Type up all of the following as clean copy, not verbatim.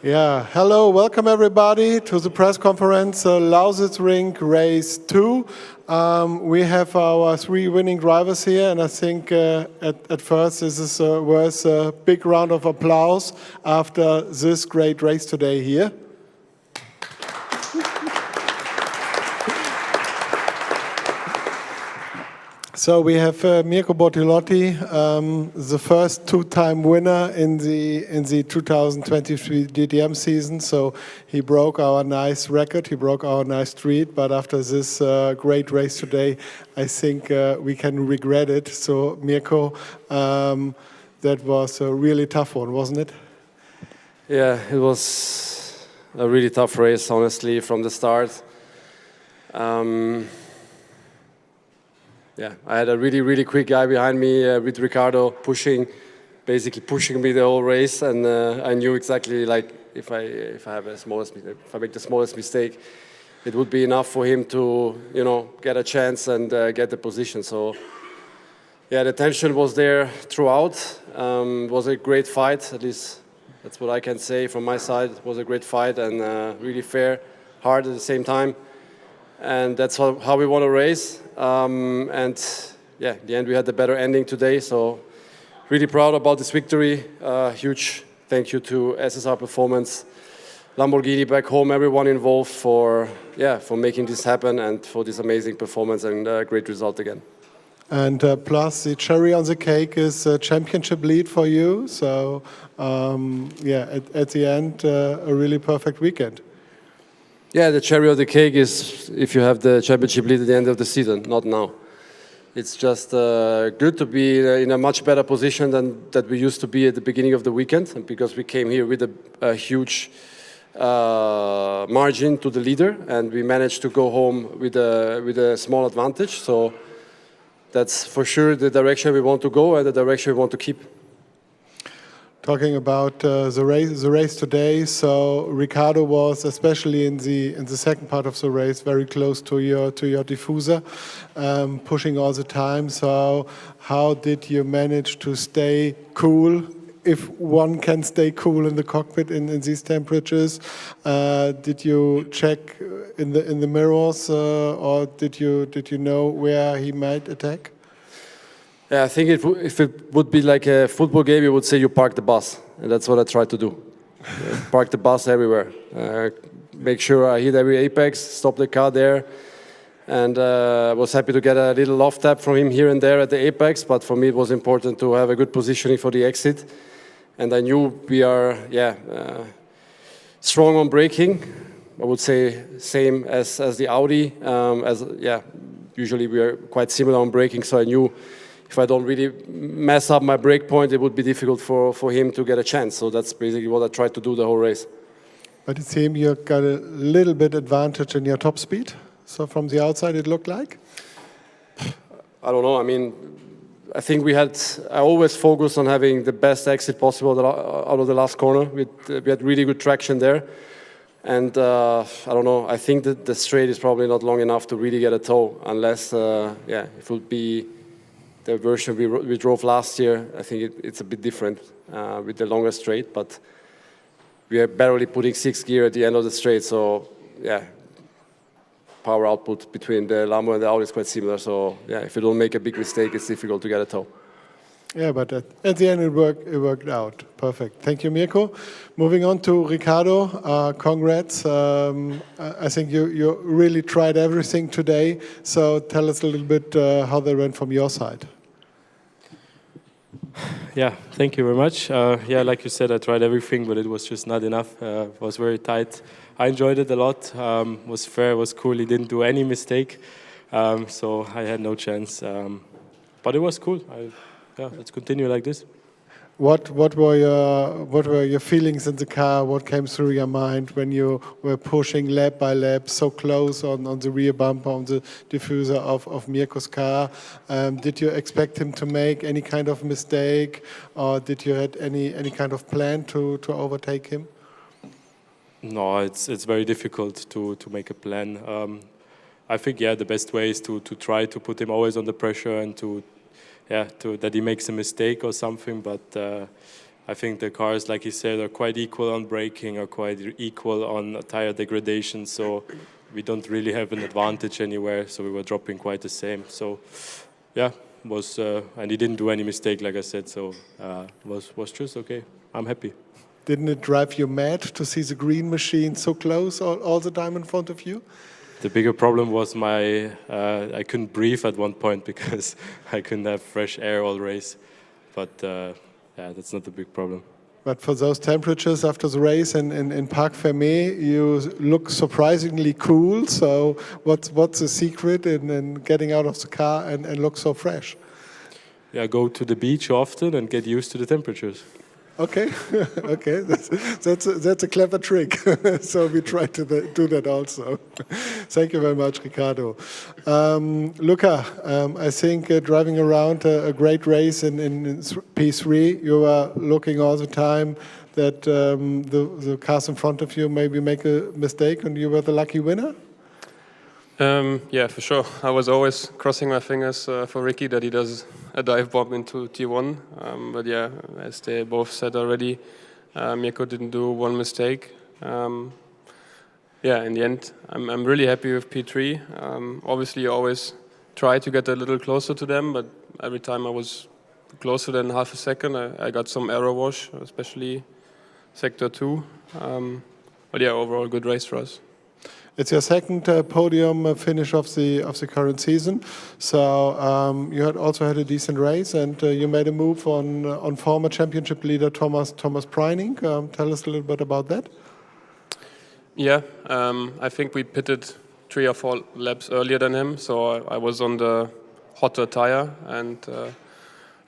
Yeah, hello, welcome everybody to the press conference, Lausitzring Race 2. We have our 3 winning drivers here, and I think at first this is worth a big round of applause after this great race today here. So we have Mirko Bortolotti, the first 2-time winner in the 2023 DTM season. So he broke our nice record, he broke our nice streak. But after this great race today, I think we can regret it. So Mirko, that was a really tough one, wasn't it? Yeah, it was a really tough race, honestly, from the start. Yeah, I had a really quick guy behind me with Ricardo basically pushing me the whole race, and I knew exactly, like, if I make the smallest mistake, it would be enough for him to, get a chance and get the position. So yeah, the tension was there throughout. It was a great fight, at least that's what I can say from my side. It was a great fight and really fair, hard at the same time. And that's how we won a race. And yeah, in the end we had the better ending today. So really proud about this victory. Huge thank you to SSR Performance, Lamborghini back home, everyone involved for making this happen and for this amazing performance and great result again. And plus the cherry on the cake is a championship lead for you. So yeah, at the end, a really perfect weekend. Yeah, the cherry on the cake is if you have the championship lead at the end of the season, not now. It's just good to be in a much better position than that we used to be at the beginning of the weekend, and because we came here with a huge margin to the leader, and we managed to go home with a small advantage. So that's for sure the direction we want to go and the direction we want to keep. Talking about the race today, so Ricardo was, especially in the second part of the race, very close to your diffuser, pushing all the time. So how did you manage to stay cool, if one can stay cool in the cockpit in these temperatures? Did you check in the mirrors, or did you know where he might attack? Yeah, I think if it would be like a football game, you would say you park the bus, and that's what I tried to do. Park the bus everywhere. Make sure I hit every apex, stop the car there, and I was happy to get a little off tap from him here and there at the apex, but for me it was important to have a good positioning for the exit, and I knew we are strong on braking. I would say same as the Audi, usually we are quite similar on braking, so I knew if I don't really mess up my break point, it would be difficult for him to get a chance. So that's basically what I tried to do the whole race. But it seemed you got a little bit advantage in your top speed. So from the outside, it looked like? I don't know. I mean, I think I always focused on having the best exit possible out of the last corner. We had really good traction there. And I don't know. I think that the straight is probably not long enough to really get a toe, unless, it would be the version we drove last year. I think it's a bit different with the longer straight, but we are barely putting 6th gear at the end of the straight, so yeah, power output between the Lambo and the Audi is quite similar, so yeah, if you don't make a big mistake, it's difficult to get a toe. Yeah, but at the end it worked out. Perfect. Thank you, Mirko. Moving on to Ricardo. Congrats. I think you really tried everything today, so tell us a little bit how they went from your side. Yeah, thank you very much. Yeah, like you said, I tried everything, but it was just not enough. It was very tight. I enjoyed it a lot. It was fair, it was cool. He didn't do any mistake, so I had no chance. But it was cool. Yeah, let's continue like this. What were your feelings in the car? What came through your mind when you were pushing lap by lap so close on the rear bumper, on the diffuser of Mirko's car? Did you expect him to make any kind of mistake, or did you have any kind of plan to overtake him? No, it's very difficult to make a plan. I think the best way is to try to put him always under pressure and that he makes a mistake or something, but I think the cars, like you said, are quite equal on braking, are quite equal on tire degradation. So we don't really have an advantage anywhere. So we were dropping quite the same. So yeah, and he didn't do any mistake, like I said. So was just okay. I'm happy. Didn't it drive you mad to see the green machine so close all the time in front of you? The bigger problem was I couldn't breathe at one point because I couldn't have fresh air all race. But yeah, that's not the big problem. But for those temperatures after the race in Parc Fermé, you look surprisingly cool. So what's the secret in getting out of the car and look so fresh? Yeah, go to the beach often and get used to the temperatures. Okay, okay, that's a clever trick. So we try to do that also. Thank you very much, Ricardo. Luca, I think driving around a great race in P3, you were looking all the time that the cars in front of you maybe make a mistake, and you were the lucky winner. Yeah, for sure. I was always crossing my fingers for Ricky that he does a dive bomb into T1. But yeah, as they both said already, Mirko didn't do one mistake. Yeah, in the end, I'm really happy with P3. Obviously, you always try to get a little closer to them, but every time I was closer than half a second, I got some error wash, especially Sector 2. But yeah, overall, good race for us. It's your second podium finish of the current season, so you also had a decent race, and you made a move on former championship leader Thomas Preining. Tell us a little bit about that. Yeah, I think we pitted 3 or 4 laps earlier than him, so I was on the hotter tire, and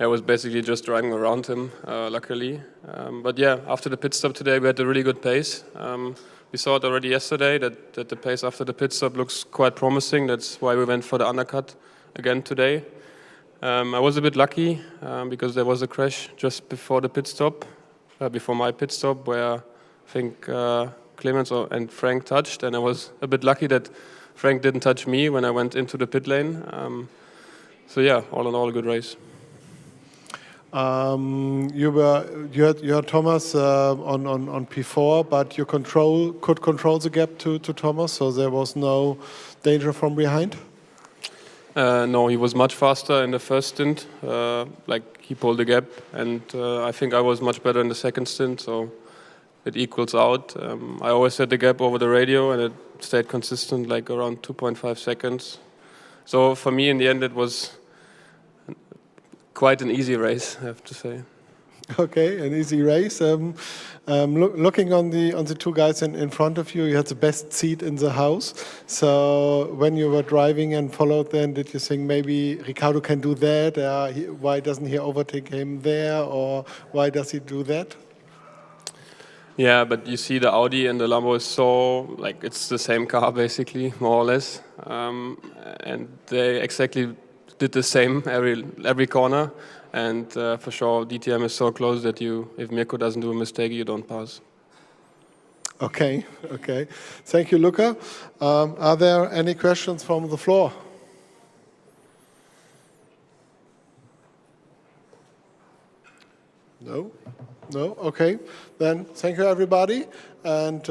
I was basically just driving around him, luckily. But yeah, after the pit stop today, we had a really good pace. We saw it already yesterday that the pace after the pit stop looks quite promising. That's why we went for the undercut again today. I was a bit lucky because there was a crash just before the pit stop, before my pit stop, where I think Clemens and Frank touched, and I was a bit lucky that Frank didn't touch me when I went into the pit lane. So yeah, all in all, a good race. You had Thomas on P4, but you could control the gap to Thomas, so there was no danger from behind? No, he was much faster in the first stint. Like he pulled the gap, and I think I was much better in the second stint, so it equals out. I always set the gap over the radio, and it stayed consistent, like around 2.5 seconds. So for me, in the end, it was quite an easy race, I have to say. Okay, an easy race. Looking on the two guys in front of you, you had the best seat in the house. So when you were driving and followed them, did you think maybe Ricardo can do that? Why doesn't he overtake him there, or why does he do that? Yeah, but you see the Audi and the Lambo is so, like, it's the same car basically, more or less. And they exactly did the same every corner, and for sure DTM is so close that if Mirko doesn't do a mistake, you don't pass. Okay. Thank you, Luca. Are there any questions from the floor? No? Okay. Then thank you, everybody. And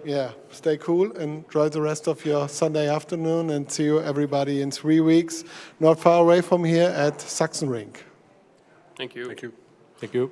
yeah, stay cool and enjoy the rest of your Sunday afternoon, and see you, everybody, in 3 weeks, not far away from here at Sachsenring. Thank you. Thank you.